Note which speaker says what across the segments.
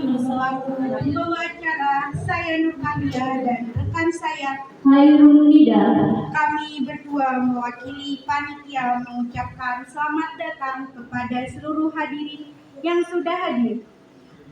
Speaker 1: ini selaku pembawa acara, saya Nurhalia dan rekan saya
Speaker 2: Hairun Nida.
Speaker 1: Kami berdua mewakili panitia mengucapkan selamat datang kepada seluruh hadirin yang sudah hadir.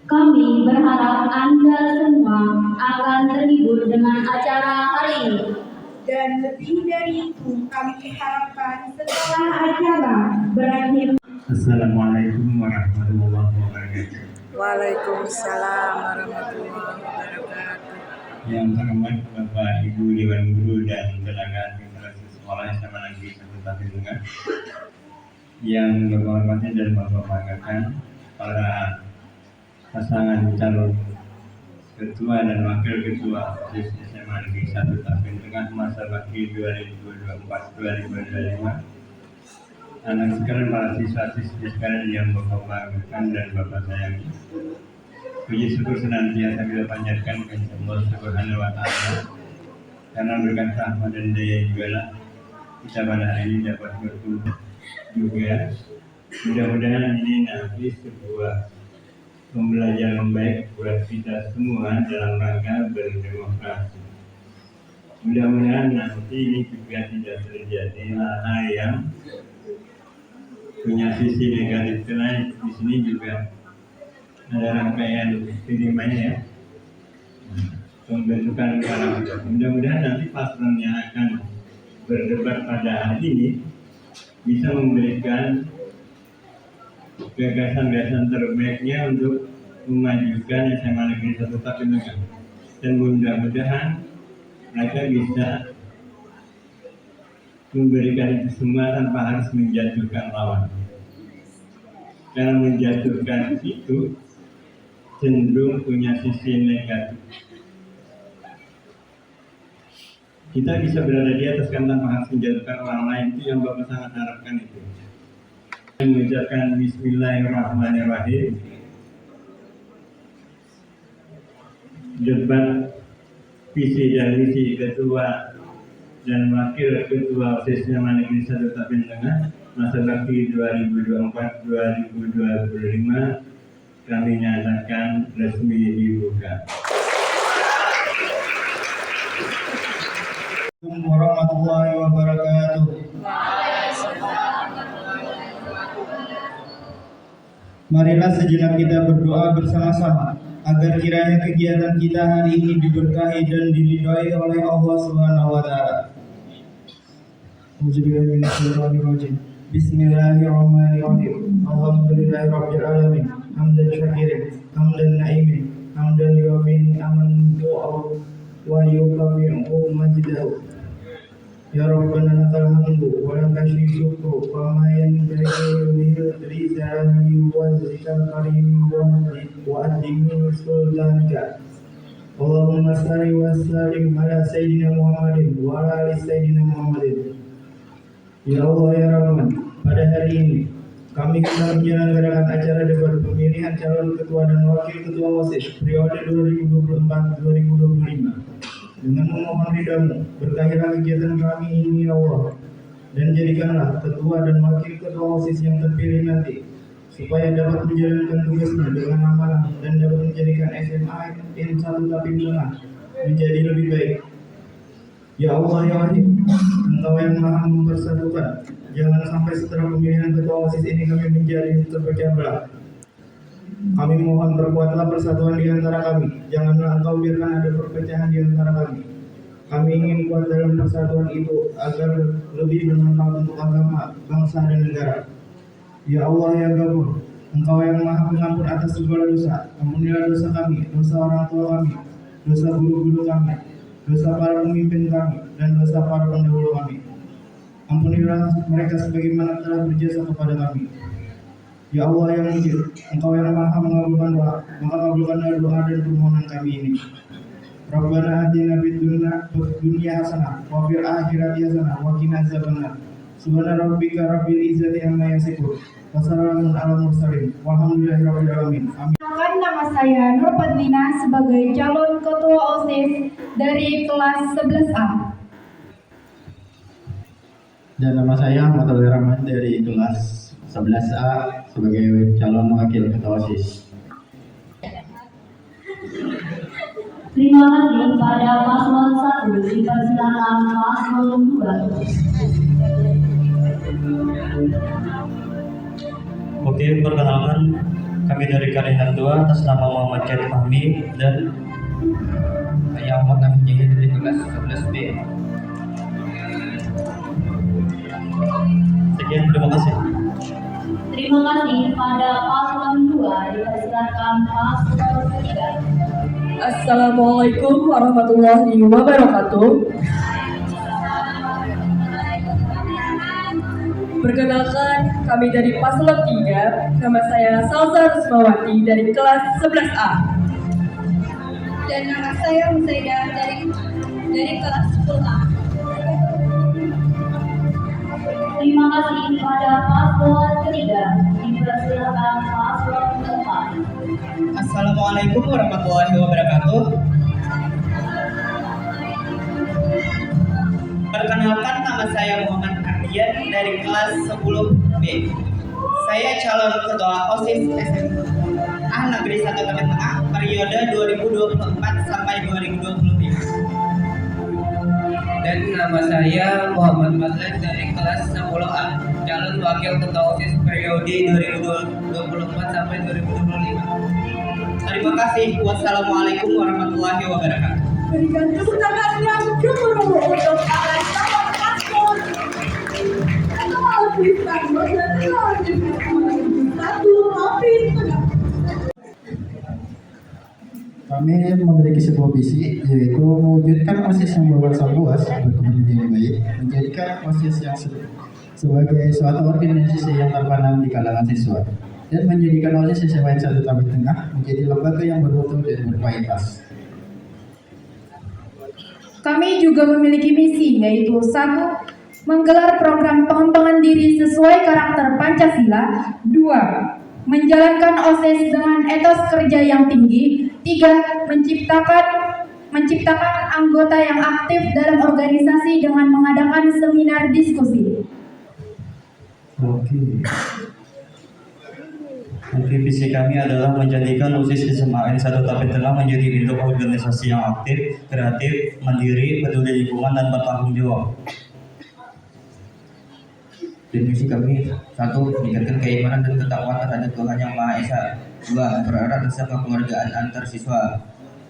Speaker 2: Kami berharap Anda semua akan terhibur dengan acara hari ini.
Speaker 1: Dan lebih dari itu, kami harapkan setelah acara berakhir.
Speaker 3: Assalamualaikum warahmatullahi wabarakatuh.
Speaker 4: Waalaikumsalam warahmatullahi wabarakatuh.
Speaker 3: Yang terhormat Bapak Ibu Dewan Guru dan tenaga administrasi sekolah SMA Negeri 1 Tapimungan, yang berhormatnya dan Bapak banggakan para pasangan calon ketua dan wakil ketua SMA Negeri 1 Tapimungan masa bakti 2024-2025. Anak sekalian, para siswa-siswi sekalian yang Bapak banggakan dan Bapak sayangi. Puji syukur senantiasa kita panjatkan kepada Allah Subhanahu wa Ta'ala, karena berkat rahmat dan daya juga lah kita pada hari ini dapat bertemu juga. Mudah-mudahan ini nanti sebuah pembelajaran baik buat kita semua dalam rangka berdemokrasi. Mudah-mudahan nanti ini juga tidak terjadi hal-hal yang punya sisi negatif, karena di sini juga ada rangkaian kirimannya ya, pembentukan karakter. Mudah-mudahan nanti paslon yang akan berdebat pada hari ini bisa memberikan gagasan-gagasan terbaiknya untuk memajukan SMA Negeri 1 Tapimungan, dan mudah-mudahan mereka bisa memberikan itu semua tanpa harus menjatuhkan lawan. Karena menjatuhkan itu cenderung punya sisi negatif. Kita bisa berada di atas kan tanpa harus menjatuhkan orang lain, itu yang Bapak sangat harapkan itu. Mengucapkan Bismillahirrahmanirrahim. Debat visi dan misi ketua dan wakil ketua OSIS SMA Negeri 1 Tapimungan masa bakti 2024-2025 kami nyatakan resmi dibuka.
Speaker 5: Assalamualaikum warahmatullahi wabarakatuh. Marilah sejenak kita berdoa bersama-sama agar kiranya kegiatan kita hari ini diberkahi dan diridhai oleh Allah Subhanahu wa Ta'ala. Bismillahirrahmanirrahim. Alhamdulillahirabbil alamin. Hamdan syakirin, hamdan na'imin, hamdan yu'min aman du'a wa yukabi'u majdahu. Ya Rabbana lakal hamdu wa lakal syukru wa ma yanbaghi lil rizali wa zikal karim wa adimi sultanika. Allahumma salli wa sallim ala sayyidina Muhammadin wa ala ali sayyidina Muhammadin. Ya Allah ya Rahman, pada hari ini kami sedang menyelenggarakan acara debat pemilihan calon ketua dan wakil ketua OSIS periode 2024-2025. Dengan memohon ridhamu, berkahilah kegiatan kami ini ya Allah, dan jadikanlah ketua dan wakil ketua OSIS yang terpilih nanti supaya dapat menjalankan tugasnya dengan amanah dan dapat menjadikan SMA Negeri 1 Tapimungan menjadi lebih baik. Ya Allah ya Wahid, Engkau yang maha mempersatukan, jangan sampai setelah pemilihan ketua OSIS ini kami menjadi terpecah belah. Kami mohon perkuatlah persatuan di antara kami, janganlah Engkau biarkan ada perpecahan di antara kami. Kami ingin kuat dalam persatuan itu agar lebih bermanfaat untuk agama, bangsa dan negara. Ya Allah ya Ghafur, Engkau yang maha pengampun atas segala dosa, ampunilah dosa kami, dosa orang tua kami, dosa guru-guru kami, dosa para pemimpin kami, dan dosa para pendahulu kami. Ampunilah mereka sebagaimana telah berjasa kepada kami. Ya Allah yang mujib, Engkau yang maha mengabulkan doa, maka kabulkanlah doa dan permohonan kami ini. Rabbana atina fid dunya hasanah wa fil akhirati hasanah wa qina azabannar. Subhana rabbika rabbil izzati amma yasifun wa salamun alal mursalin walhamdulillahirabbil alamin. Amin.
Speaker 1: Nama saya Nur Padlina sebagai calon ketua OSIS dari kelas 11A.
Speaker 5: Dan nama saya Ahmad Rahman dari kelas 11A sebagai calon wakil ketua OSIS.
Speaker 2: Terima kasih pada paslon 1, dipersilakan paslon 2.
Speaker 6: Oke, perkenalkan kami dari Kalihan 2 atas nama Muhammad Khalid Fahmi dan
Speaker 7: Saya Ahmad Nafi Jahid dari kelas 11B.
Speaker 6: sekian, terima kasih.
Speaker 2: Terima kasih pada paslon 2, dipersilakan paslon 3.
Speaker 4: Assalamualaikum warahmatullahi wabarakatuh. Perkenalkan, kami dari paslon 3, nama saya Salsa Rusmawati dari kelas 11A.
Speaker 1: Dan nama saya Musaidah dari kelas 10A.
Speaker 2: Terima kasih pada paslon 3, dipersilakan paslon 4.
Speaker 7: Assalamualaikum warahmatullahi wabarakatuh. Perkenalkan, nama saya Muhammad Ardian dari kelas 10B. Saya calon ketua OSIS SMA Negeri 1 Taman Tengah periode 2024 sampai 2025.
Speaker 8: Dan nama saya Muhammad Fadlan dari kelas 10A, calon wakil ketua OSIS periode 2024 sampai 2025.
Speaker 7: Terima kasih. Wassalamualaikum warahmatullahi wabarakatuh.
Speaker 1: Berikan tepuk tangan yang gemuruh untuk para calon paslon. Ketua OSIS paslon dan Ketua OSIS satu Tapin Tengah.
Speaker 5: Kami memiliki sebuah visi, yaitu mewujudkan OSIS yang berwawasan luas, berkepentingan baik, menjadikan OSIS yang sebagai suatu organisasi yang terpandang di kalangan siswa, dan menjadikan OSIS SMA 1 Taman Tengah menjadi lembaga yang bermutu dan berkualitas.
Speaker 9: Kami juga memiliki misi, yaitu 1. Menggelar program pengembangan diri sesuai karakter Pancasila. 2. Menjalankan OSIS dengan etos kerja yang tinggi. 3. Menciptakan anggota yang aktif dalam organisasi dengan mengadakan seminar diskusi.
Speaker 6: Oke, visi kami adalah menjadikan OSIS SMA 1 Taman Tengah menjadi bentuk organisasi yang aktif, kreatif, mandiri, peduli lingkungan, dan bertanggung jawab.
Speaker 7: Dan misi kami 1. Meningkatkan keimanan dan ketakwaan terhadap Tuhan Yang Maha Esa. 2. Mempererat rasa kekeluargaan antar siswa.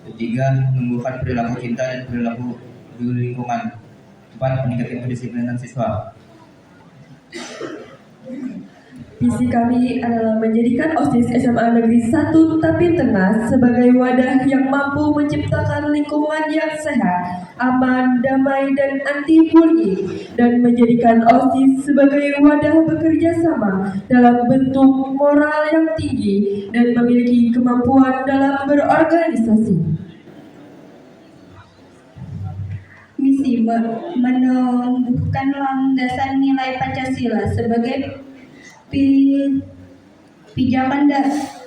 Speaker 7: 3. Menumbuhkan perilaku cinta dan perilaku peduli lingkungan. 4. Meningkatkan kedisiplinan siswa.
Speaker 4: Visi kami adalah menjadikan OSIS SMA Negeri 1 Tapin Tengah sebagai wadah yang mampu menciptakan lingkungan yang sehat, aman, damai, dan anti bullying, dan menjadikan OSIS sebagai wadah bekerja sama dalam bentuk moral yang tinggi dan memiliki kemampuan dalam berorganisasi.
Speaker 1: Misi menumbuhkan landasan nilai Pancasila sebagai pijakan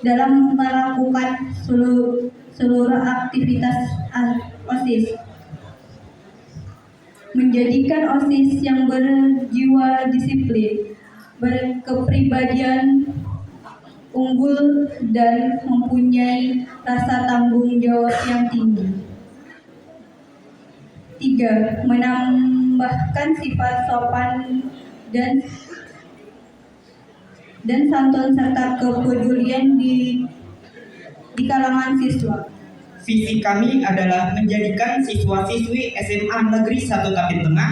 Speaker 1: dalam melakukan seluruh aktivitas OSIS. Menjadikan OSIS yang berjiwa disiplin, berkepribadian unggul, dan mempunyai rasa tanggung jawab yang tinggi. 3. Menambahkan sifat sopan dan santun serta kepedulian di kalangan siswa.
Speaker 7: Visi kami adalah menjadikan siswa-siswi SMA Negeri 1 Taman Tengah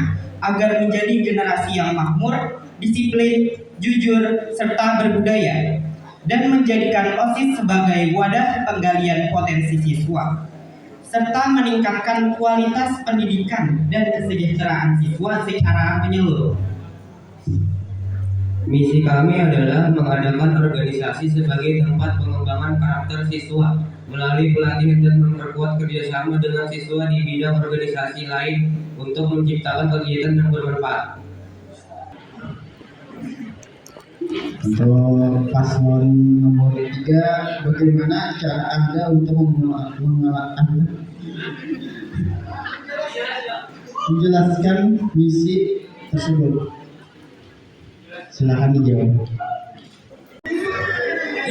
Speaker 7: agar menjadi generasi yang makmur, disiplin, jujur, serta berbudaya, dan menjadikan OSIS sebagai wadah penggalian potensi siswa, serta meningkatkan kualitas pendidikan dan kesejahteraan siswa secara menyeluruh.
Speaker 8: Misi kami adalah mengadakan organisasi sebagai tempat pengembangan karakter siswa melalui pelatihan dan memperkuat kerjasama dengan siswa di bidang organisasi lain untuk menciptakan kegiatan yang bermanfaat.
Speaker 5: Untuk paslon nomor 3, bagaimana cara Anda untuk menjelaskan misi tersebut? Silakan dijawab.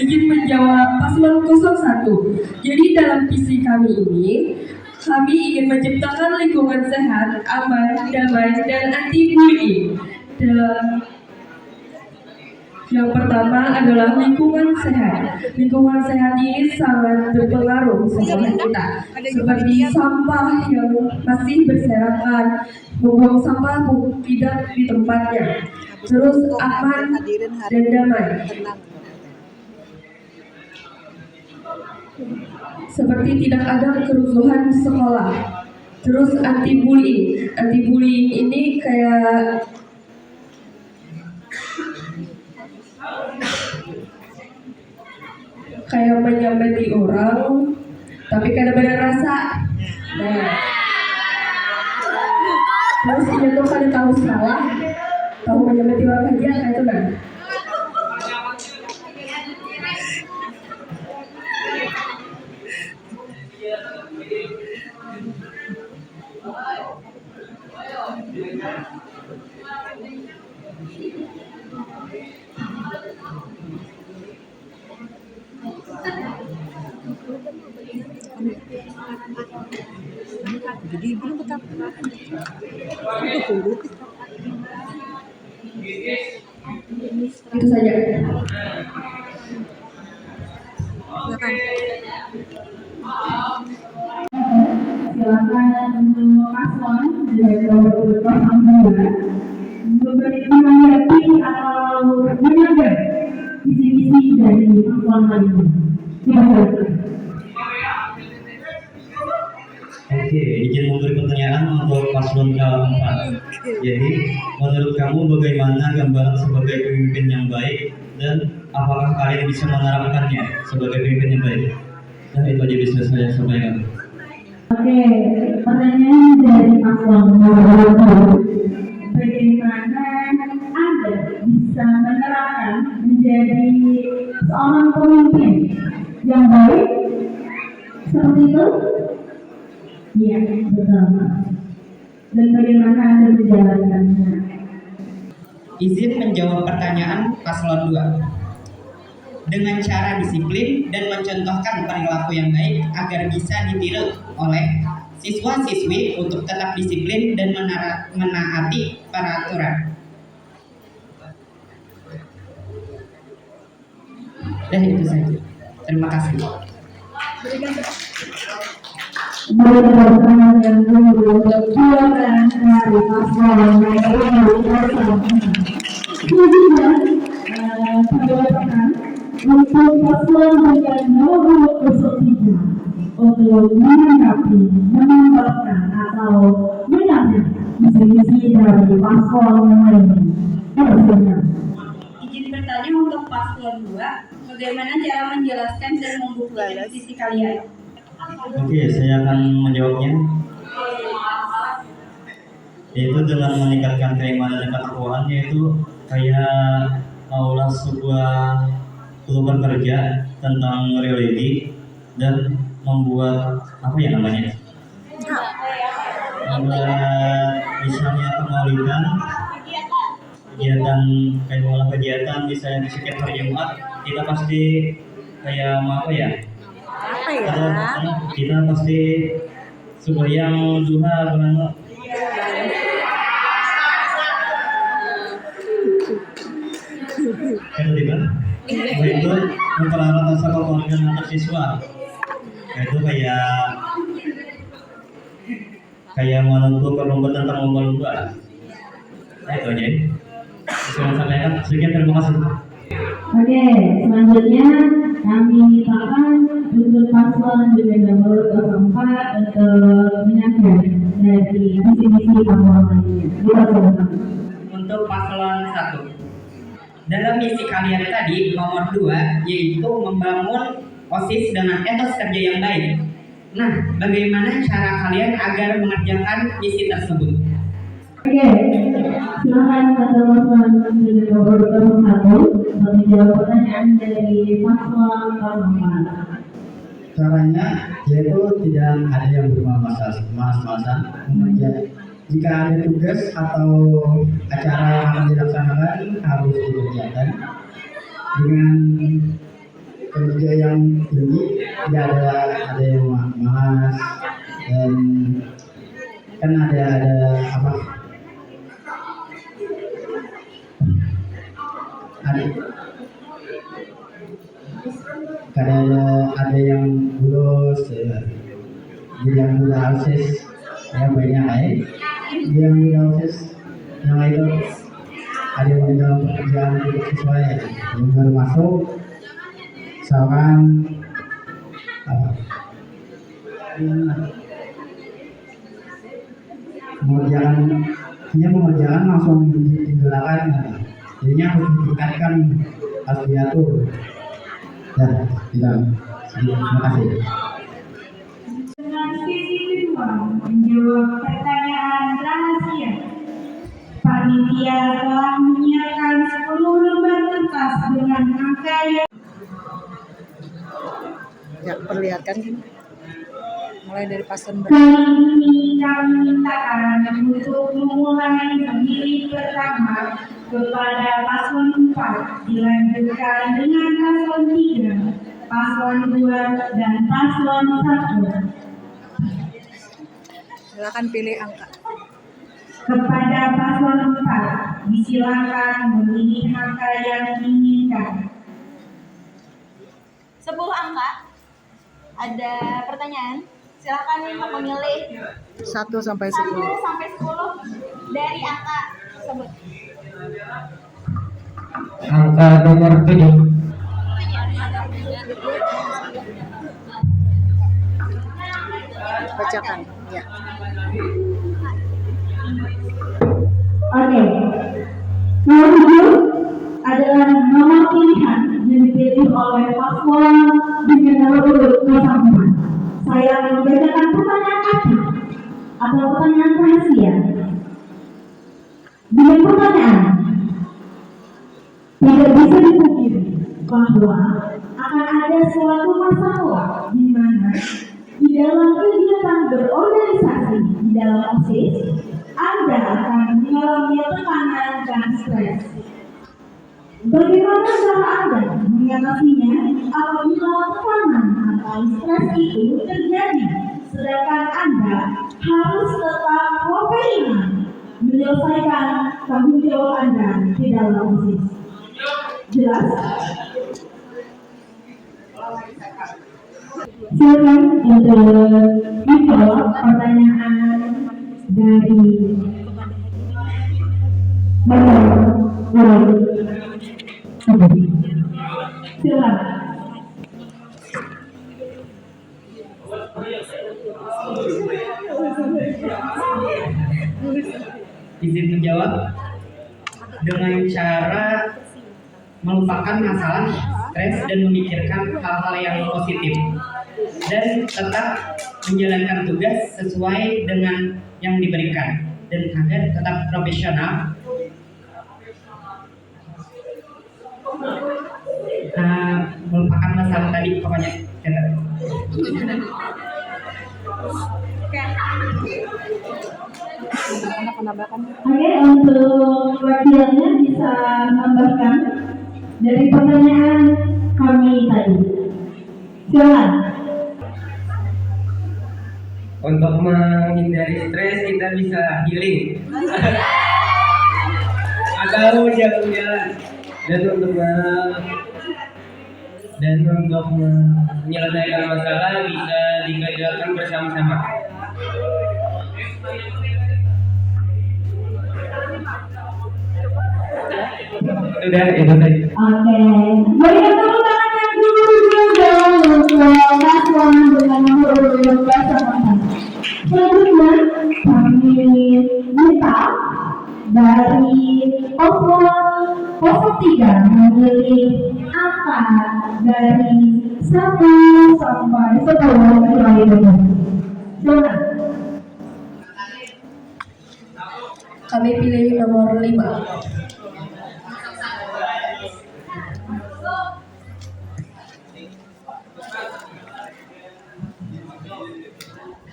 Speaker 4: ingin menjawab paslon 01. Jadi dalam visi kami ini, kami ingin menciptakan lingkungan sehat, aman, damai, dan anti bullying. Yang pertama adalah lingkungan sehat. Lingkungan sehat ini sangat berpengaruh sama kita. Seperti sampah yang masih berserakan, membuang sampah tidak di tempatnya. Terus aman dan damai. Seperti tidak ada kerusuhan di sekolah. Terus anti bullying. Anti bullying ini kayak menyamati orang tapi kada ada rasa. Nah, terus ini tuh kada tahu salah, tahu menyamati orang aja kayak itu kan. Itu saja.
Speaker 9: Silakan untuk paslon dari nomor 02 menanggapi atau menyampaikan visi-misi dari paslon lainnya. Silakan.
Speaker 6: Oke, izin memberi pertanyaan untuk paslon keempat. Jadi, menurut kamu bagaimana gambaran sebagai pemimpin yang baik dan apakah kalian bisa menerapkannya sebagai pemimpin yang baik? Nah, itu aja bisa saya sampaikan.
Speaker 9: Oke, pertanyaan dari paslon nomor 2. Bagaimana Anda bisa menerapkan menjadi seorang pemimpin yang baik seperti itu? Iya, betul. Dan bagaimana Anda menjalankannya?
Speaker 7: Izin menjawab pertanyaan paslon 2. Dengan cara disiplin dan mencontohkan perilaku yang baik agar bisa ditiru oleh siswa-siswi untuk tetap disiplin dan menaati peraturan. Dan itu saja. Terima kasih.
Speaker 9: Berdasarkan yang dulu silakan dari paslon untuk paslon yang nomor 03 untuk menanggapi, menambahkan atau menambah visi-misi dari paslon lainnya.
Speaker 2: Izin bertanya untuk paslon 2, bagaimana cara menjelaskan dan membuktikan visi kalian?
Speaker 6: Oke, saya akan menjawabnya. Yaitu dengan meningkatkan keimanan dan ketakwaan, yaitu kayak maulah sebuah kelompok kerja tentang religi dan membuat apa ya namanya? Membuat misalnya kemaulidan, kegiatan kayak malah kegiatan misalnya di setiap hari Jumat kita pasti kayak apa ya? Kita pasti sembahyang duha dengan itu mempererat rasa kekeluargaan antar siswa. Itu kayak menentukan lomba tentang lomba-lomba. Itu aja. Saya sampaikan. Sekian, terima kasih.
Speaker 9: Oke, selanjutnya kami mintakan untuk paslon juga nomor 04 untuk menyampaikan dari visi-misi paslon lainnya.
Speaker 7: Untuk paslon 1. Dalam misi kalian tadi nomor 2 yaitu membangun OSIS dengan etos kerja yang baik. Nah, bagaimana cara kalian agar mengerjakan misi tersebut?
Speaker 9: Oke, silakan untuk paslon juga nomor 01 untuk menjawab pertanyaan dari paslon 04.
Speaker 5: Caranya yaitu tidak ada yang bermalas-malasan. Jika ada tugas atau acara yang dilaksanakan harus dikerjakan dengan kerja yang tinggi, tidak ada yang malas, dan kan ada apa? Ada yang lulus, yang udah akses yang banyak yang udah akses yang itu ada yang dalam pekerjaan tidak sesuai yang baru masuk, misalkan mengerjakan langsung ditinggalkan, jadinya harus ditingkatkan, harus diatur. Dan terima kasih.
Speaker 1: Dengan sesi kedua menjawab pertanyaan rahasia. Panitia telah menyiapkan 10 lembar kertas dengan angka yang
Speaker 10: perlihatkan mulai dari paslon
Speaker 1: kali ini kami mintakan untuk memulai memilih pertama kepada paslon 4, dilanjutkan dengan paslon 3, paslon 2, dan paslon 1.
Speaker 10: silakan pilih angka.
Speaker 1: Kepada paslon 4, disilakan memilih angka yang diinginkan.
Speaker 2: 10 angka. Ada pertanyaan? Silakan memilih
Speaker 10: 1 sampai 10.
Speaker 2: 1 sampai 10 dari angka tersebut.
Speaker 6: Angka nomor 7.
Speaker 10: Bacakan, ya.
Speaker 1: Oke. Nomor 7 adalah nomor pilihan yang dipilih oleh paslon dengan nomor urut 04. Saya membacakan pertanyaan acak atau pertanyaan rahasia. Dengan pertanyaan, tidak bisa dipungkiri bahwa akan ada suatu masalah di mana di dalam kegiatan berorganisasi di dalam OSIS, Anda akan mengalami tekanan dan stres. Bagaimana cara Anda mengatasinya apabila tekanan atau stres itu terjadi, sedangkan Anda harus tetap profesional menyelesaikan tanggung jawab Anda di dalam OSIS? Jelas? Silakan untuk menjawab pertanyaan dari silakan.
Speaker 7: Izin menjawab dengan cara melupakan masalah, stres, dan memikirkan hal-hal yang positif, dan tetap menjalankan tugas sesuai dengan yang diberikan, dan agar tetap profesional. Melupakan masalah tadi pokoknya.
Speaker 1: Oke, untuk wakilnya bisa menambahkan dari pertanyaan kami tadi. Silakan.
Speaker 8: Untuk menghindari stres kita bisa healing atau jalan-jalan, dan untuk menyelesaikan masalah bisa dikerjakan bersama-sama. Sudah, itu saja.
Speaker 1: Oke, berikan tepuk tangan yang dulu juga untuk paslon dengan nomor urut 12. Selanjutnya kami minta dari paslon 03 memilih angka dari 1 sampai 10 lainnya. Silakan.
Speaker 4: Kami pilih nomor 5.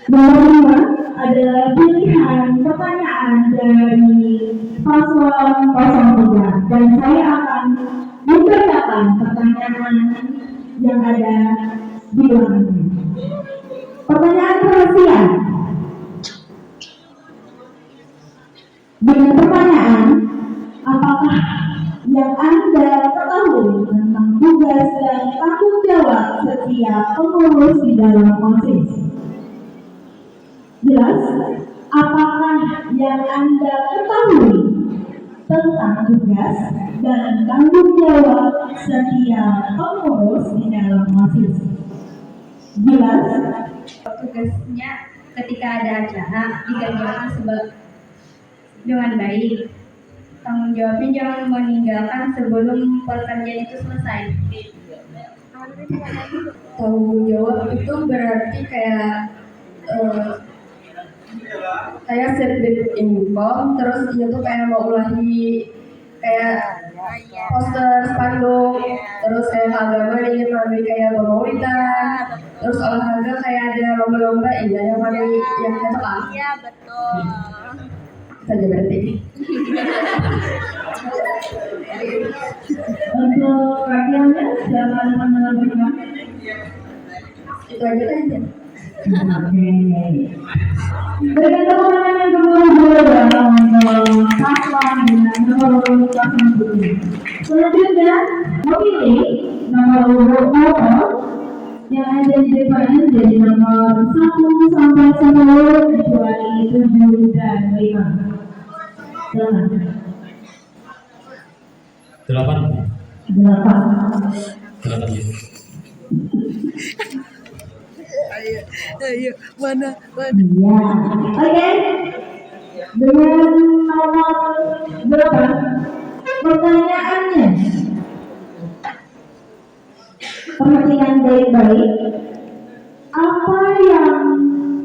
Speaker 1: Nomor 5 adalah pilihan pertanyaan dari paslon 03 dan saya akan membacakan pertanyaan yang ada di belakangnya. Pertanyaan perhatian. Dengan pertanyaan, apakah yang Anda ketahui tentang tugas dan tanggung jawab setiap pengurus di dalam OSIS? Jelas? Apakah yang Anda ketahui tentang tugas dan tanggung jawab setiap pengurus di dalam OSIS? Jelas?
Speaker 2: Tugasnya ketika ada acara dikerjakan dengan baik. Tanggung jawabnya jangan meninggalkan sebelum pekerjaan itu selesai.
Speaker 4: Tanggung jawab itu berarti kayak set bid info, terus dia tuh kayak mau ulahi kayak poster, spanduk, terus kayak agama ingin melalui kayak pemaulitan, terus olahraga kayak ada lomba-lomba, iya yang mana yang cocok ah?
Speaker 2: Iya betul.
Speaker 4: Saja berarti.
Speaker 1: Untuk kajiannya jangan menambahkan.
Speaker 4: Itu aja kan.
Speaker 1: Berikan tepuk tangan yang kedua dalam paslon dengan nomor urut 07. Selanjutnya memilih nomor urut 0 yang ada di depan jadi nomor 1 sampai 10 kecuali 7 dan 5. Silakan. 8.
Speaker 10: Ayo, mana?
Speaker 1: Iya. Oke. Dengan nomor 8 pertanyaannya. Perhatikan baik-baik. Apa yang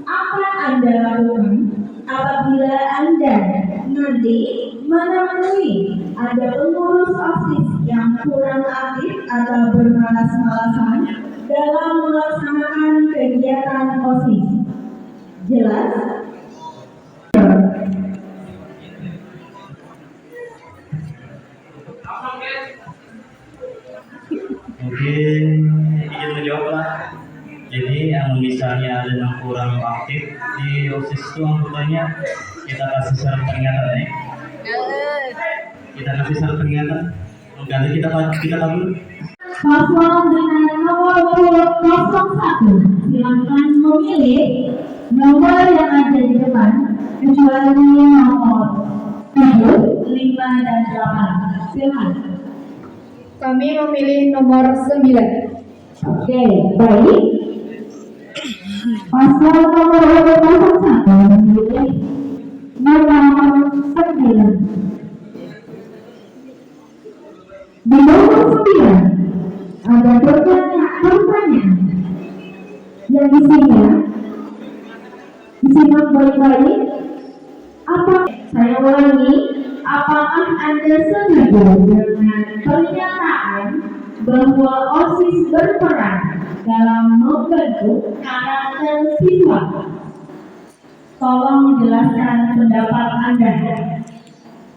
Speaker 1: akan Anda lakukan apabila Anda nanti menemui ada pengurus OSIS yang kurang aktif atau bermalas-malasan dalam melaksanakan kegiatan OSIS? Jelas?
Speaker 6: Mungkin izin menjawab lah. Jadi yang misalnya ada yang kurang aktif di OSIS itu anggotanya, kita kasih surat peringatan ya. Kita kasih surat peringatan. Kalau kita kabur.
Speaker 1: Paslon dengan nomor urut 01 silakan memilih nomor yang ada di depan kecuali nomor 7, 5, dan 8. Silakan.
Speaker 9: Kami memilih nomor 9.
Speaker 1: Oke, baik. Paslon nomor urut 01 memilih nomor 9. Di nomor 9 ada pertanyaan yang isinya disimak baik-baik. Saya ulangi, apakah Anda setuju dengan pernyataan bahwa OSIS berperan dalam membentuk karakter siswa? Tolong jelaskan pendapat Anda.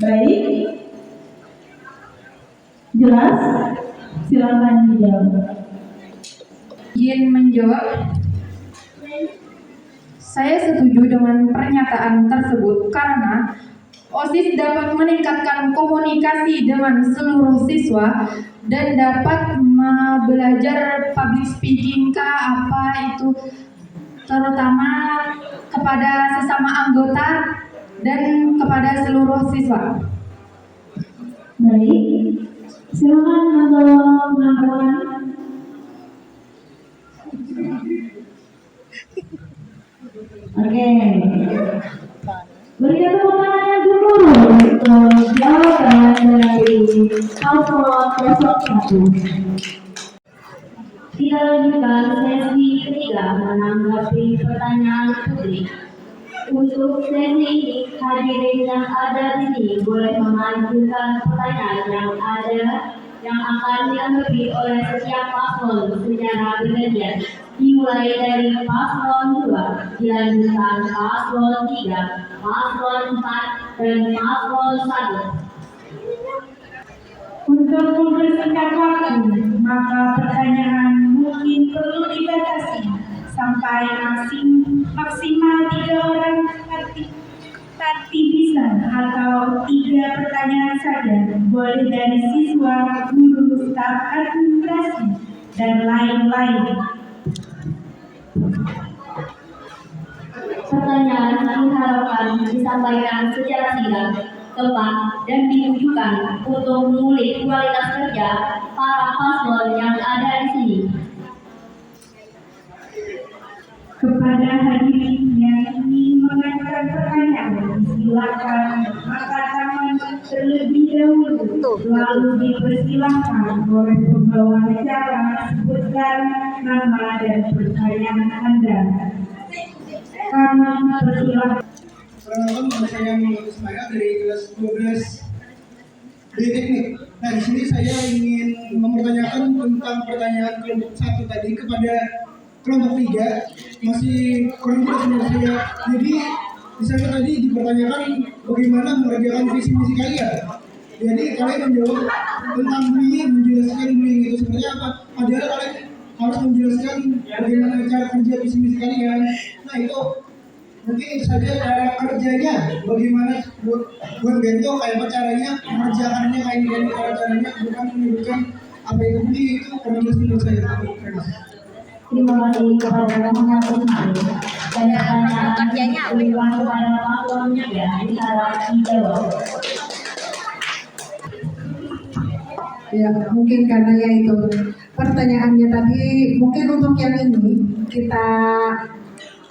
Speaker 1: Baik, jelas? Silakan dijawab.
Speaker 9: Izin menjawab. Saya setuju dengan pernyataan tersebut karena OSIS dapat meningkatkan komunikasi dengan seluruh siswa dan dapat belajar public speaking apa itu, terutama kepada sesama anggota dan kepada seluruh siswa.
Speaker 1: Baik, silakan untuk menambahkan. Oke. Berikan tepuk tangan yang dulu untuk jawaban dari paslon 01.
Speaker 2: Kita lanjutkan sesi ketiga menanggapi pertanyaan publik. Untuk sesi ini, hadirin yang ada di sini boleh mengajukan pertanyaan yang akan ditanggapi oleh setiap paslon secara bergantian, dimulai dari paslon 2, dilanjutkan paslon 3, paslon 4, dan paslon 1.
Speaker 1: Untuk mempersingkat waktu, maka pertanyaan perlu dibatasi sampai maksimal 3 orang partisipan atau 3 pertanyaan saja, boleh dari siswa, guru, staf administrasi, dan lain-lain.
Speaker 2: Pertanyaan diharapkan disampaikan secara singkat, tepat, dan ditujukan untuk mengulik kualitas kerja para paslon yang ada di sini.
Speaker 1: Kepada hadirin yang ingin mengajukan pertanyaan, silakan angkat tangan terlebih dahulu, lalu dipersilahkan oleh pembawa acara sebutkan nama dan pertanyaan Anda. Kami persilahkan.
Speaker 5: Perkenalkan, saya Muhammad Ismail dari kelas 12 B Teknik. Nah, di sini saya ingin mempertanyakan tentang pertanyaan kelompok 1 tadi kepada kelompok 3, masih kurang jelas menurut saya. Jadi di sana tadi dipertanyakan bagaimana mengerjakan visi misi kalian. Jadi kalian menjawab tentang bullying, menjelaskan bullying itu sebenarnya apa. Padahal kalian harus menjelaskan bagaimana cara kerja visi misi kalian. Nah, itu mungkin saja cara kerjanya bagaimana buat bento kayak apa caranya mengerjakannya kayak gini, caranya bukan menyebutkan apa itu bullying. Itu kurang jelas menurut saya.
Speaker 2: Terima kasih kepada Muhammad Ismail. Dan pertanyaan diulang kepada paslonnya ya, diharap dijawab.
Speaker 11: Ya, mungkin karena ya itu pertanyaannya tadi, mungkin untuk yang ini kita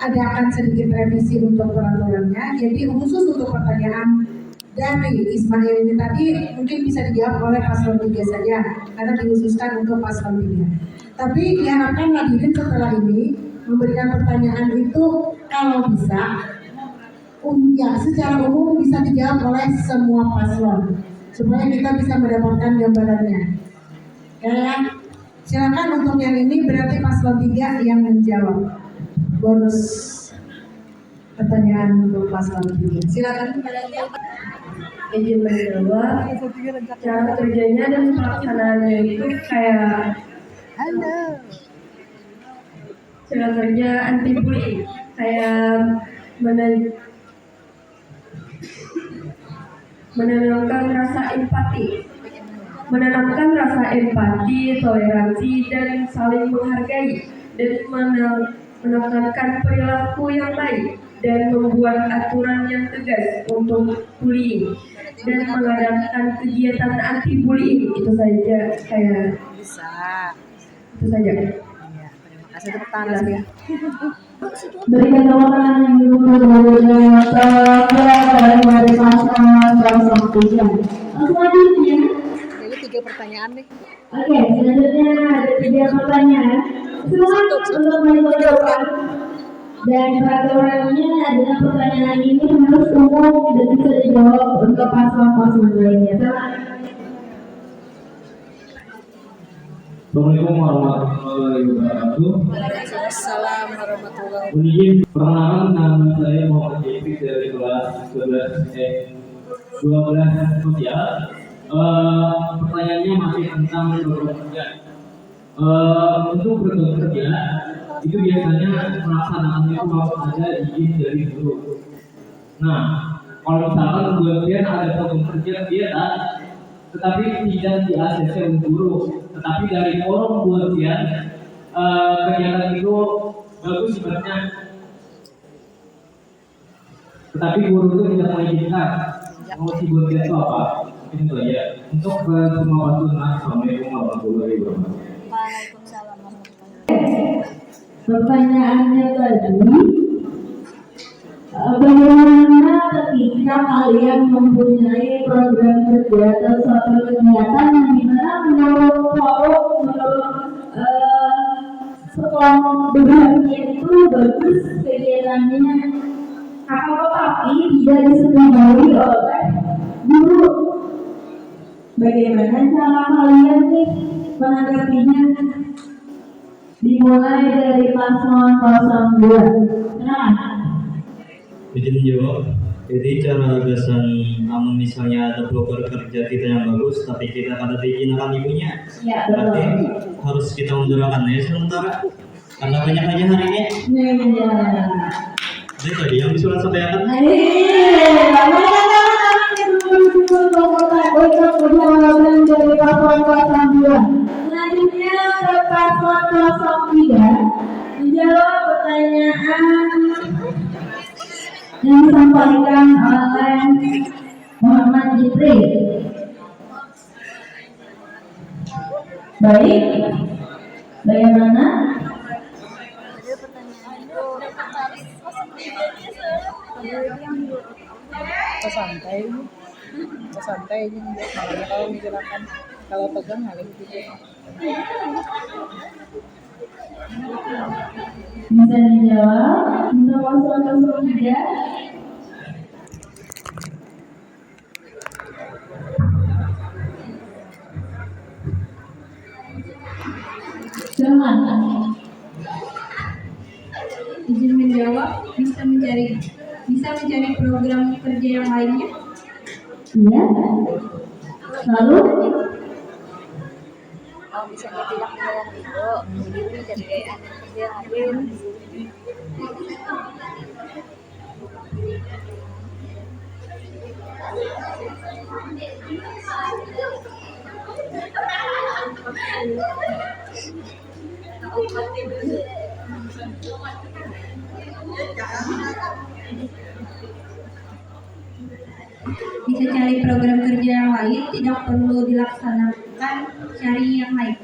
Speaker 11: adakan sedikit revisi untuk peraturannya. Jadi khusus untuk pertanyaan dari Ismail ini tadi mungkin bisa dijawab oleh paslon 3 saja karena dikhususkan untuk paslon 3. Tapi diharapkan hadirin setelah ini memberikan pertanyaan itu kalau bisa ya secara umum bisa dijawab oleh semua paslon supaya kita bisa mendapatkan gambarannya. Ya, silakan untuk yang ini berarti paslon 3 yang menjawab. Bonus pertanyaan untuk paslon 3. Silakan.
Speaker 4: Izin menjawab, cara kerjanya dan pelaksanaannya itu kayak cara kerja anti bullying, kayak menanamkan rasa empati, toleransi, dan saling menghargai, dan menekankan perilaku yang baik, dan membuat aturan yang tegas untuk bullying, dan mengadakan kegiatan anti bullying. Itu saja, kayak
Speaker 10: Bisa.
Speaker 4: itu saja.
Speaker 10: Iya, terima kasih tepuk tangan ya.
Speaker 2: Berikan jawaban yang diukur dari paslon 03. Selanjutnya,
Speaker 10: Jadi 3 pertanyaan nih.
Speaker 2: oke, selanjutnya ada 3 pertanyaan. Silakan untuk menjawab. Dan peraturannya adalah pertanyaan ini harus umum dan bisa dijawab untuk paslon-paslon lainnya.
Speaker 12: Assalamualaikum warahmatullahi wabarakatuh.
Speaker 10: Waalaikumsalam warahmatullahi wabarakatuh.
Speaker 12: Izin perkenalkan, nama saya Muhammad Jepik dari kelas 12 sosial. Pertanyaannya masih tentang program kerja. Untuk program kerja itu biasanya pelaksanaannya itu harus ada izin dari guru. Nah, kalau misalkan kemudian ada program kerja kegiatan tetapi tidak di ACC oleh guru, tetapi dari forum kemudian kegiatan itu bagus sebenarnya, tetapi guru itu tidak mengizinkan. Mau si buatnya itu apa? Mungkin itu aja. Untuk semua paslon. Assalamualaikum warahmatullahi wabarakatuh.
Speaker 10: Waalaikumsalam warahmatullahi wabarakatuh.
Speaker 2: pertanyaannya tadi, bagaimana ketika kalian mempunyai program kerja atau suatu kegiatan yang dimana menurut sekelompok berbagi itu bagus kegiatannya, akan tetapi tidak disetujui oleh guru. Bagaimana cara kalian nih menanggapinya? Dimulai dari paslon 02. Nah,
Speaker 6: Izin menjawab. Jadi cara gasan amun misalnya ada proker kerja kita yang bagus tapi kita kada diizinkan ibunya,
Speaker 2: Ya,
Speaker 6: berarti
Speaker 2: betul.
Speaker 6: harus kita undurkannya sementara karena banyak aja hari ini.
Speaker 2: Iya.
Speaker 6: Jadi tadi yang bisa sampaikan.
Speaker 1: Selanjutnya ke paslon 03 menjawab pertanyaan yang disampaikan oleh Muhammad Jibril. Baik, bagaimana?
Speaker 10: Santai, santai ini makanya kalau misalkan kalau tegang halus gitu.
Speaker 1: Bisa dijawab untuk paslon 03. Silakan.
Speaker 9: Izin menjawab, bisa mencari program kerja yang lainnya.
Speaker 1: Iya. Lalu
Speaker 10: Oh, misalnya tidak menjawab itu, jadi jadi kayak kerja lain.
Speaker 9: Bisa cari program kerja yang lain, tidak perlu dilaksanakan cari yang lain.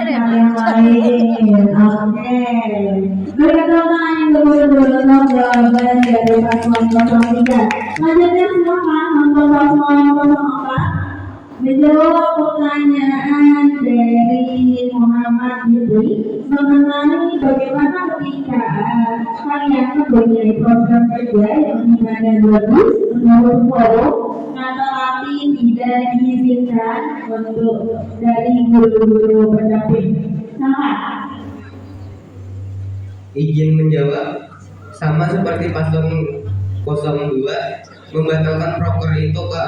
Speaker 1: yang lain. Oke. Berkata yang berbeda jawaban dari paslon 03. Selanjutnya silakan untuk paslon 04 menjawab pertanyaan dari Muhammad Jibril mengenai bagaimana ketika kalian mempunyai program kerja yang dimana bagus menurut forum tetapi tidak diizinkan untuk dari guru-guru pendamping. Sama.
Speaker 8: Izin menjawab, sama seperti paslon 02 membatalkan proker itu ke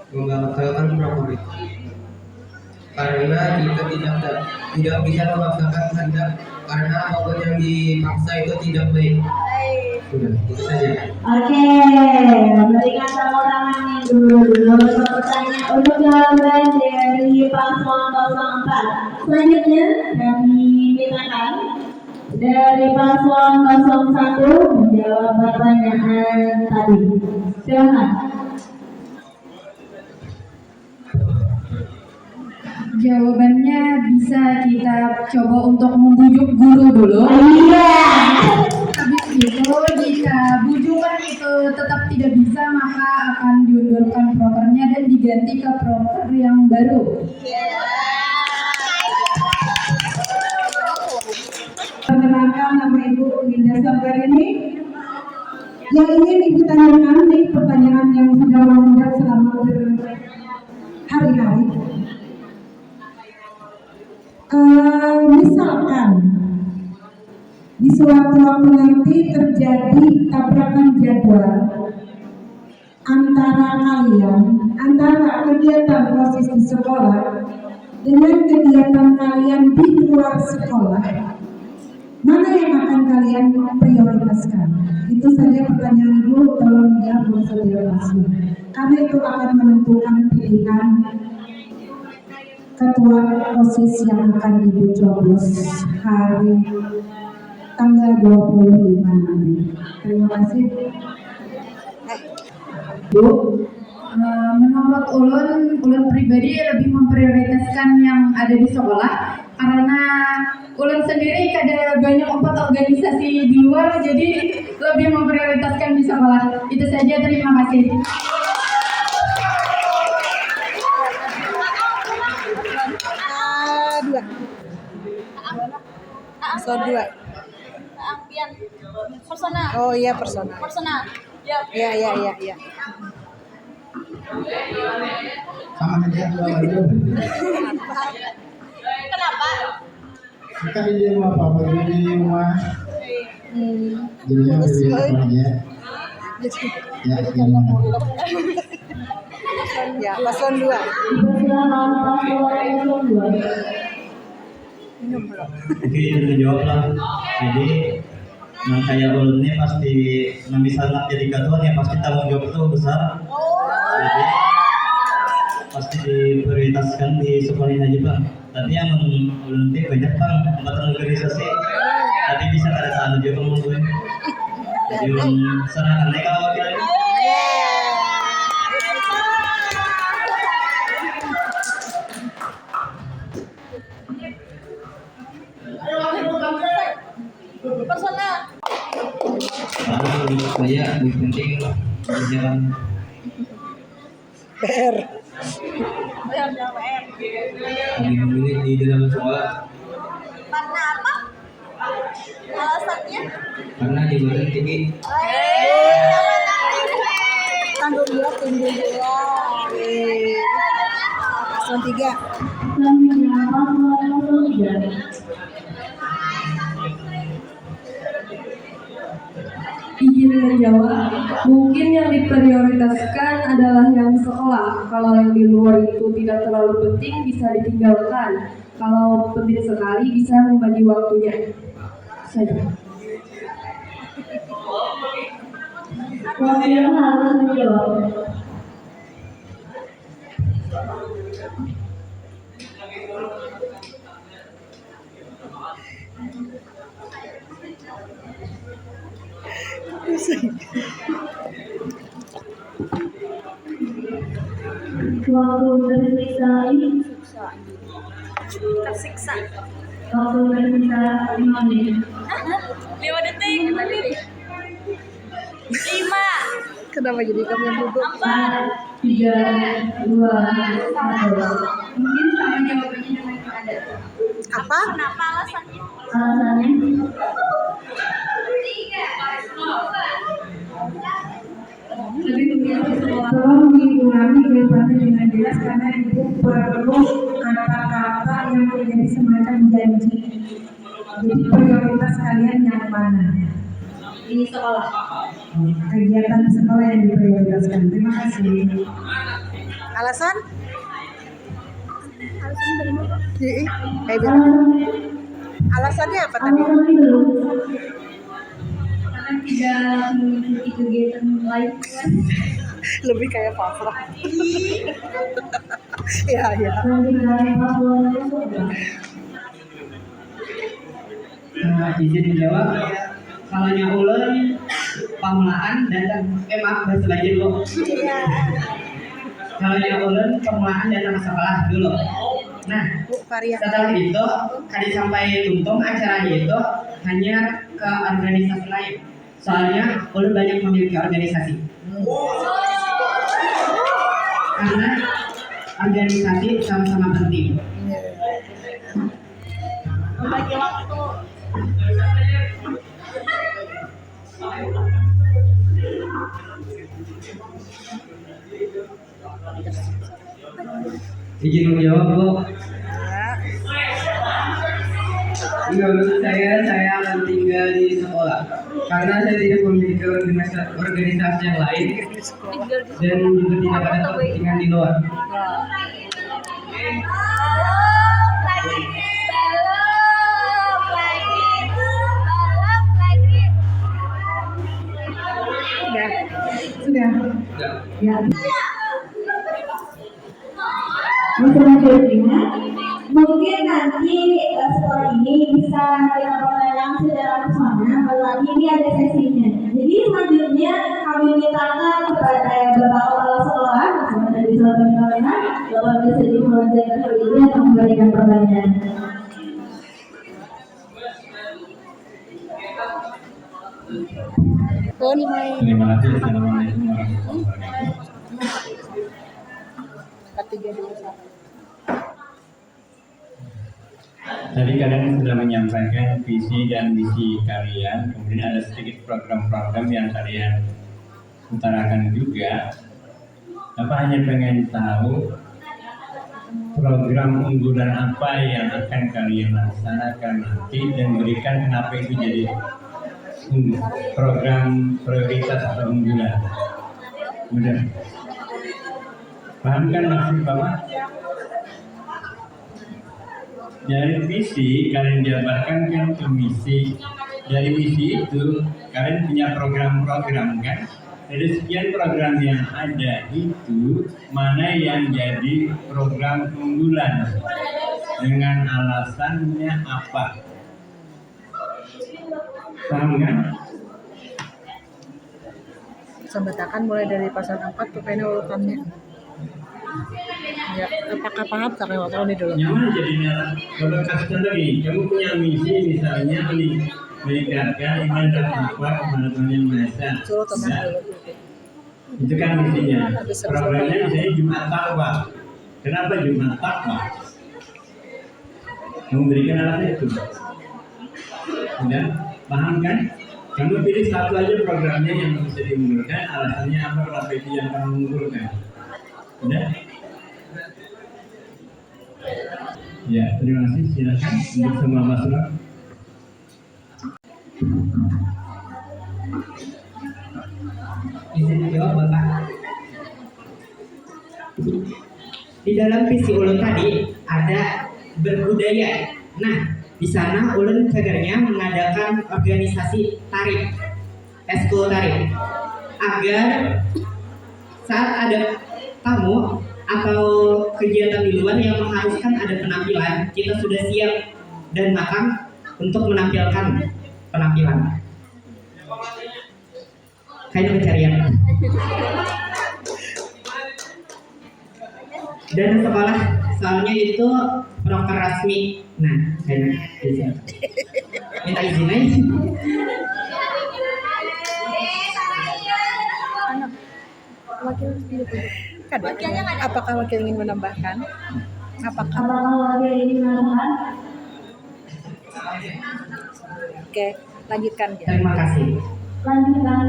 Speaker 8: membatalkan proker itu karena kita tidak bisa memaksakan kehendak karena apapun yang dipaksa itu tidak baik. Sudah, itu saja.
Speaker 1: Oke, berikan tepuk tangan yang dulu untuk pertanyaan untuk jawaban dari paslon 04. Selanjutnya kami mintakan dari paslon 01 menjawab pertanyaan tadi. Silakan.
Speaker 9: Jawabannya bisa kita coba untuk membujuk guru dulu.
Speaker 1: Iya.
Speaker 9: Habis itu jika bujukan itu tetap tidak bisa maka akan diundurkan prokernya dan diganti ke proker yang baru.
Speaker 11: Perkenalkan nama Ibu Winda Sabarini. Yang ingin Ibu tanyakan nih pertanyaan yang sudah mengendap selama berhari-hari. Misalkan di suatu waktu nanti terjadi tabrakan jadwal antara kegiatan OSIS di sekolah dengan kegiatan kalian di luar sekolah, mana yang akan kalian prioritaskan? Itu saja pertanyaan Ibu, tolong dijawab secara langsung. Karena itu akan menentukan pilihan ketua OSIS yang akan Ibu coblos hari tanggal 25 nanti. Terima kasih.
Speaker 9: Bu, menurut ulun pribadi lebih memprioritaskan yang ada di sekolah karena ulun sendiri ada banyak 4 organisasi di luar, jadi lebih memprioritaskan di sekolah. Itu saja, terima kasih.
Speaker 10: Paslon 2.
Speaker 2: Personal.
Speaker 10: Oh iya personal.
Speaker 2: Personal.
Speaker 10: Iya.
Speaker 5: Sama aja dua kali.
Speaker 2: Kenapa?
Speaker 5: Sekarang di rumah apa? Di rumah. Jadinya dari sekolah ya. Ya,
Speaker 10: Ya, paslon 2.
Speaker 2: Dipersilakan paslon 2.
Speaker 6: Oke, itu menjawab lah. Jadi yang kayak ulun ini pasti misalnya jadi ketua ya pasti tanggung jawab itu besar. Jadi pasti diprioritaskan di sekolah ini aja bang. Tapi yang ulun ini banyak bang anggota organisasi. Tapi bisa ada tanggung jawab bang gue. Jadi ulun serahkan mereka kalau wakil ini. Saya lebih penting berjalan
Speaker 10: PR.
Speaker 8: Lebih memilih di dalam sekolah
Speaker 1: Karena apa? Alasannya?
Speaker 8: karena jabatan tinggi.
Speaker 10: Tanggung jawab tinggi juga. Paslon 3.
Speaker 2: Selanjutnya paslon 3.
Speaker 4: Izin menjawab, mungkin yang diprioritaskan adalah yang sekolah. Kalau yang di luar itu tidak terlalu penting, bisa ditinggalkan. Kalau penting sekali, bisa membagi waktunya saja.
Speaker 2: Wakil harus menjawab. Waktu tersiksa ini
Speaker 1: Tersiksa.
Speaker 2: waktu tersiksa 5 menit.
Speaker 1: 5 detik. 5.
Speaker 10: Kenapa jadi kamu yang duduk?
Speaker 2: 4, 3, 2, 1.
Speaker 9: Mungkin sama jawabannya dengan yang ada.
Speaker 10: Apa?
Speaker 1: Kenapa alasannya?
Speaker 2: Alasannya
Speaker 9: Lebih memilih sekolah. Tolong diulangi jawabannya dengan jelas karena ibu perlu kata-kata yang menjadi semacam janji. Jadi prioritas kalian yang mana?
Speaker 2: di sekolah.
Speaker 9: Kegiatan sekolah yang diprioritaskan. Terima kasih.
Speaker 10: Alasan? Alasannya apa tadi?
Speaker 2: Alasannya belum. Karena tidak mengikuti kegiatan lain.
Speaker 10: Lebih kayak pasrah. Ya, ya.
Speaker 7: Izin dijawab. Kalanya ulun pamulaan datang maaf bahasa belajar dulu. Kalanya ulun pamulaan datang ke sekolah dulu. Nah, setelah itu kali sampai tuntung acaranya itu hanya ke organisasi lain. Soalnya ulun banyak memiliki organisasi. Karena organisasi sama-sama penting.
Speaker 1: Bagi waktu.
Speaker 8: Izin menjawab Bu. Menurut saya akan tinggal di sekolah karena saya tidak memiliki organisasi yang lain dan juga tidak ada kepentingan di luar.
Speaker 9: Sudah. Ya.
Speaker 1: Selanjutnya, mungkin nanti setelah ini bisa kita pertanyaan secara bersama. Kalau nanti ini ada sesinya. Jadi selanjutnya kami mintakan kepada beberapa kepala sekolah, misalnya dari saudara kalian, bapak bisa dimulaikan hal ini untuk memberikan pertanyaan.
Speaker 3: Terima kasih. Assalamualaikum warahmatullahi wabarakatuh.
Speaker 10: 3, 2, 1.
Speaker 3: Tadi kalian sudah menyampaikan visi dan misi kalian, kemudian ada sedikit program-program yang kalian utarakan juga. Bapak hanya pengen tahu program unggulan apa yang akan kalian laksanakan nanti dan berikan kenapa itu jadi program prioritas atau unggulan. Mudah. Paham kan maksud Bapak? Dari misi kalian jabarkan kan ke misi. Dari misi itu kalian punya program-program kan? Dari sekian program yang ada itu mana yang jadi program unggulan dengan alasannya apa? Paham kan?
Speaker 10: Sambatakan mulai dari pasal 4 tuh kayaknya urutannya. Ya, apakah paham? Karena waktu ini dulu.
Speaker 3: Yang mana jadinya? Kalau kasih contoh nih, kamu punya misi misalnya meningkatkan iman dan takwa kepada Tuhan Yang Maha Esa.
Speaker 10: Suruh teman
Speaker 3: Ya.
Speaker 10: dulu.
Speaker 3: Itu kan misinya. Programnya misalnya Jumat Takwa. Kenapa Jumat Takwa? Kamu berikan alasan itu. Sudah paham kan? Kamu pilih satu aja programnya yang bisa diunggulkan. Alasannya apa? Kenapa itu yang kamu unggulkan? Sudah? Ya, terima kasih. Silakan untuk semua masalah.
Speaker 7: Izin menjawab Bapak. Di dalam visi ulun tadi ada berbudaya. Nah, di sana ulun cagarnya mengadakan organisasi tari, eskul tari, agar saat ada tamu atau kegiatan di luar yang mengharuskan ada penampilan, kita sudah siap dan matang untuk menampilkan penampilan. Kayak pencarian. Dan sekolah soalnya itu proker rasmi. Nah, saya izin. Minta izin aja.
Speaker 10: Apakah wakil ingin menambahkan? Apakah
Speaker 2: wakil ingin menambahkan?
Speaker 10: Oke, lanjutkan ya.
Speaker 7: Terima kasih.
Speaker 2: Lanjutkan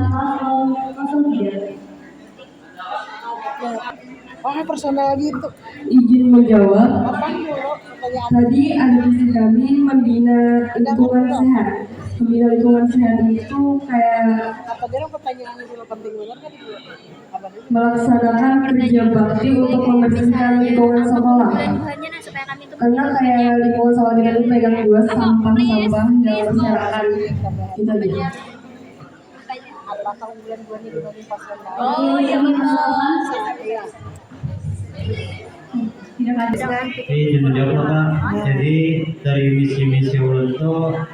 Speaker 2: pasal 3.
Speaker 10: Oh, personal gitu.
Speaker 4: Izin menjawab.
Speaker 10: Apa dulu pertanyaan?
Speaker 4: Tadi ada misi kami membina lingkungan sehat. Membina lingkungan sehat itu kayak
Speaker 10: Apa dia pertanyaannya dulu penting banget kan itu? Apa dulu?
Speaker 4: melaksanakan kerja bakti untuk membersihkan lingkungan sekolah. Karena kayak lingkungan sekolah kita itu pegang dua sampah-sampah yang berserakan kita aja.
Speaker 10: Apakah unggulan gue nih dibanding paslon lain?
Speaker 2: Oh, iya betul.
Speaker 10: Iya.
Speaker 2: Tidak ada.
Speaker 6: Izin menjawab Bapak. Jadi dari misi-misi ulun itu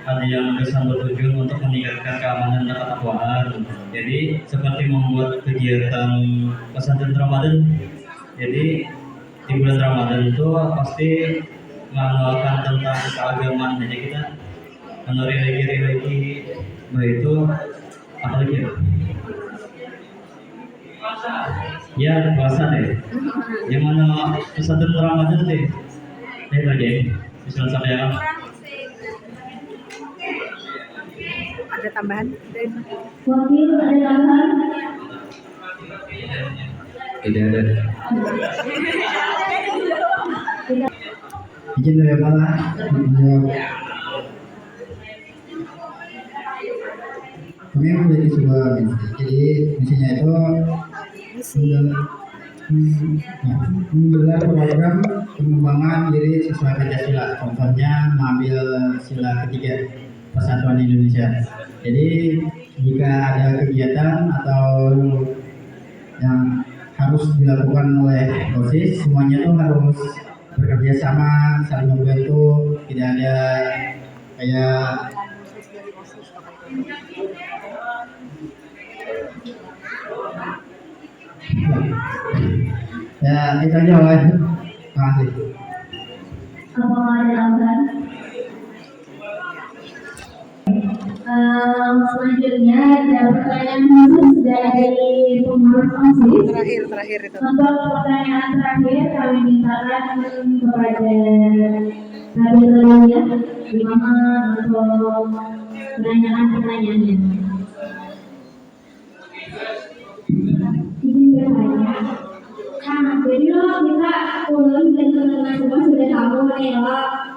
Speaker 6: ada yang bisa bertujuan untuk meningkatkan keamanan dan ketakwaan. Jadi seperti membuat kegiatan pesantren Ramadan. Jadi di bulan Ramadan itu pasti mengenalkan tentang keagamaan. Jadi kita religi baik itu apa lagi ya? Ya puasa deh. Yang mana pesantren Ramadan deh. Lagi bisa sampaikan.
Speaker 10: Ada tambahan?
Speaker 2: Wakil ada tambahan?
Speaker 6: Tidak ada.
Speaker 5: Izin ya Pak. Kami memiliki sebuah misi. Jadi misinya itu menggelar program pengembangan diri sesuai Pancasila. Contohnya mengambil sila ketiga Persatuan Indonesia. Jadi jika ada kegiatan atau yang harus dilakukan oleh OSIS, semuanya itu harus bekerja sama, saling membantu, tidak ada kayak ya itu aja Wan. Terima kasih.
Speaker 2: Apakah ada tambahan? Selanjutnya ada pertanyaan khusus dari pengurus OSIS.
Speaker 10: Terakhir itu.
Speaker 2: Untuk pertanyaan terakhir kami mintakan kepada Nabil Radia Imam untuk pertanyaan-pertanyaannya. Izin bertanya. Nah, jadi kita ulun dan teman-teman Nila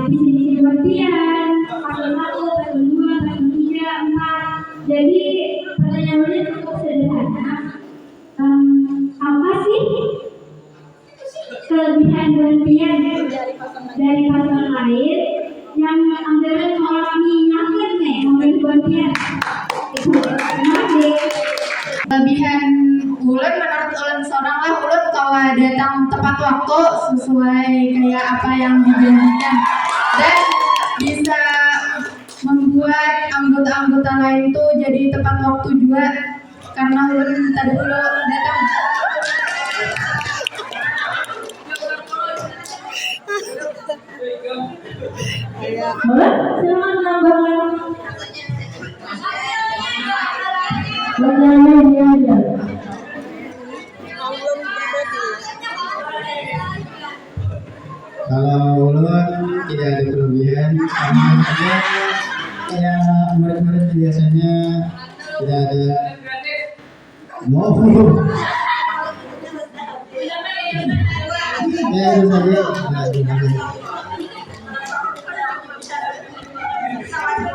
Speaker 2: visi-visi penelitian paslon 1, paslon 2, paslon 3, 4. Jadi pertanyaannya cukup sederhana. Apa sih kelebihan penelitian dari paslon lain yang anggaran mengalami nyangkut nih mengenai penelitian? Itu terima kasih.
Speaker 9: Kelebihan ulun menurut ulun seorang lah, ulun kalau datang tepat waktu sesuai kayak apa yang dijanjikan dan bisa membuat anggota-anggota lain tuh jadi tepat waktu juga karena ulun tadi dulu datang.
Speaker 1: Boleh, silakan menambahkan. Pertanyaannya dia aja.
Speaker 5: Kalau ulun tidak ada kelebihan, sama saja kayak murid-murid biasanya tidak ada mau ya itu saja.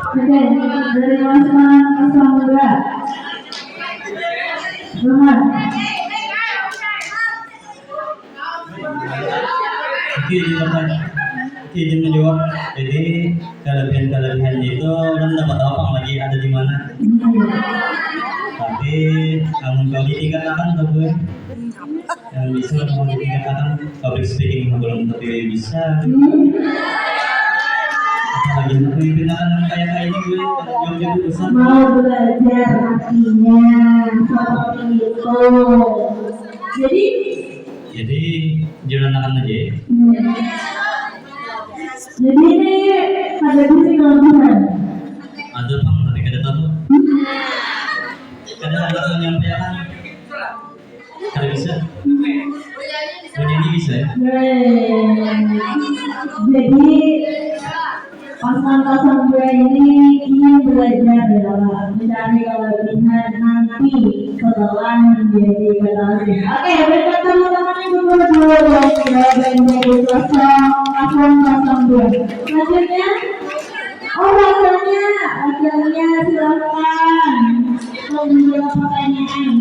Speaker 1: Oke, dari paslon 02. Roman.
Speaker 6: Izin menjawab. Jadi kelebihan-kelebihannya itu orang dapat apa lagi ada di mana? Tapi kamu kalau ditingkatkan tapi yang bisa mau ditingkatkan public speaking belum tapi bisa. Apalagi pemimpinan kayak ini gue jauh besar.
Speaker 1: Mau belajar artinya seperti itu.
Speaker 6: Jadi jalan akan aja.
Speaker 1: Jadi ini ada visi kelebihan.
Speaker 6: Ada bang, tapi kada tahu. Kadang ada menyampaikan, kada bisa. Bernyanyi bisa ya.
Speaker 1: Jadi pasangan gue ini ingin belajar dalam mencari kelebihan nanti setelah menjadi generasi. Oke, berikut teman-teman yang berdua dan menjadi pasangan 02. Selanjutnya, wakilnya silakan menjawab pertanyaan.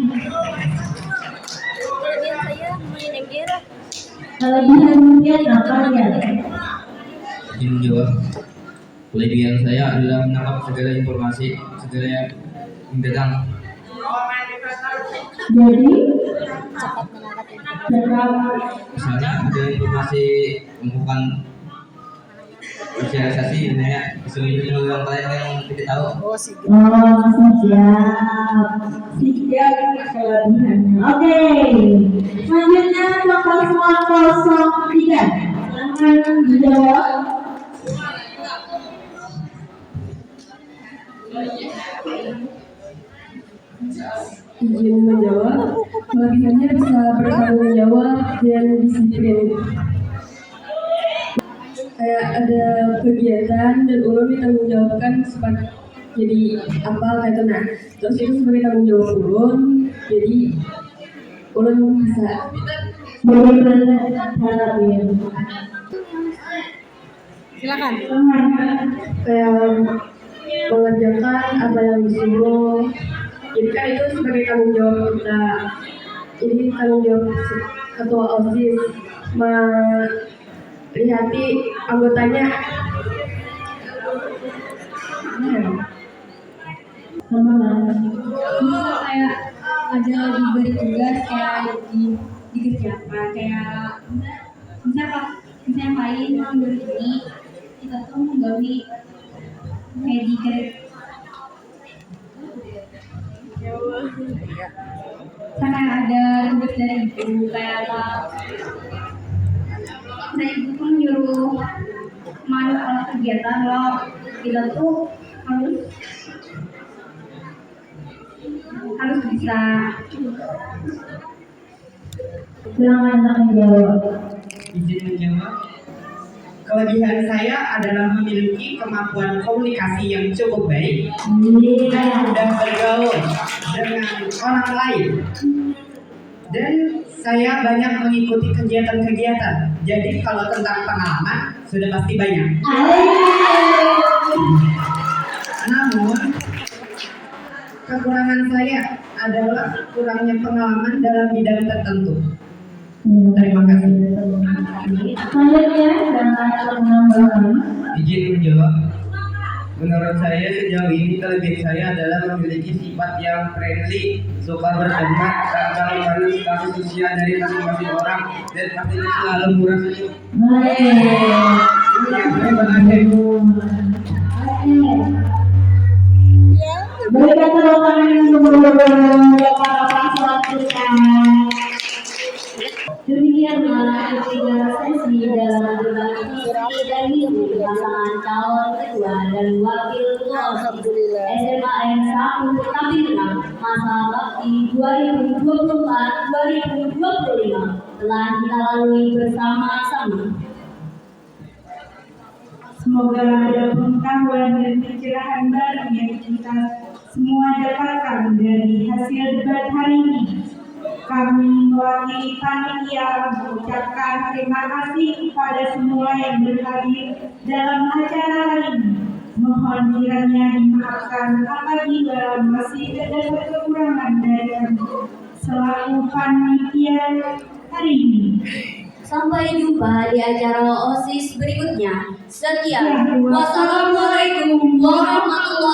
Speaker 1: Kelebihan mungkin apa ya?
Speaker 8: Izin menjawab. Kelebihan saya adalah menangkap segala informasi, segala yang datang.
Speaker 1: Jadi,
Speaker 8: Misalnya ada informasi bukan sosialisasi, ya, seluruh yang lain yang kita tahu.
Speaker 1: siap kelebihannya. Oke, selanjutnya paslon 03. Silakan dijawab.
Speaker 4: Izin menjawab, kelebihannya bisa bertanggung jawab dan disiplin. Kayak ada kegiatan dan ulun ditanggung jawabkan jadi apa kayak itu nah. Terus itu sebagai tanggung jawab ulun, jadi ulun bisa
Speaker 10: Silakan.
Speaker 4: kayak mengerjakan apa yang disuruh. Jadi kan itu sebagai tanggung jawab kita. Jadi tanggung jawab ketua OSIS melihati anggotanya.
Speaker 2: Bisa kayak ada diberi tugas kayak dikerjakan kayak misalnya yang lain minggu ini kita tuh menggawi kayak karena ada tugas dari ibu kayak apa saya ibu pun nyuruh mau kalau kegiatan lo kita tuh harus bisa.
Speaker 1: Silakan menjawab.
Speaker 7: Izin menjawab. Kelebihan saya adalah memiliki kemampuan komunikasi yang cukup baik dan mudah bergaul dengan orang lain. Dan Saya banyak mengikuti kegiatan-kegiatan. Jadi kalau tentang pengalaman sudah pasti banyak. Namun kekurangan saya adalah kurangnya pengalaman dalam bidang tertentu. Terima kasih.
Speaker 2: Selanjutnya dengan penambahan.
Speaker 8: Izin menjawab. Menurut saya sejauh ini kelebihan saya adalah memiliki sifat yang friendly, suka berteman, tanpa memandang status sosial dari masing-masing orang, dan pastinya selalu murah senyum.
Speaker 1: Berikan tepuk tangan untuk para paslon kita.
Speaker 2: Demikianlah ketiga sesi dalam debat visi dan misi pasangan calon ketua dan wakil ketua OSIS SMA N1 Tapin Tengah masa bakti 2024-2025 telah kita lalui bersama-sama.
Speaker 1: Semoga ada pengetahuan dan pencerahan baru yang kita semua dapatkan dari hasil debat hari ini. Kami mewakili panitia mengucapkan terima kasih kepada semua yang berhadir dalam acara hari ini. Mohon kiranya dimaafkan apabila masih terdapat kekurangan dari kami selaku panitia hari ini.
Speaker 2: Sampai jumpa di acara OSIS berikutnya. Sekian. Wassalamualaikum warahmatullahi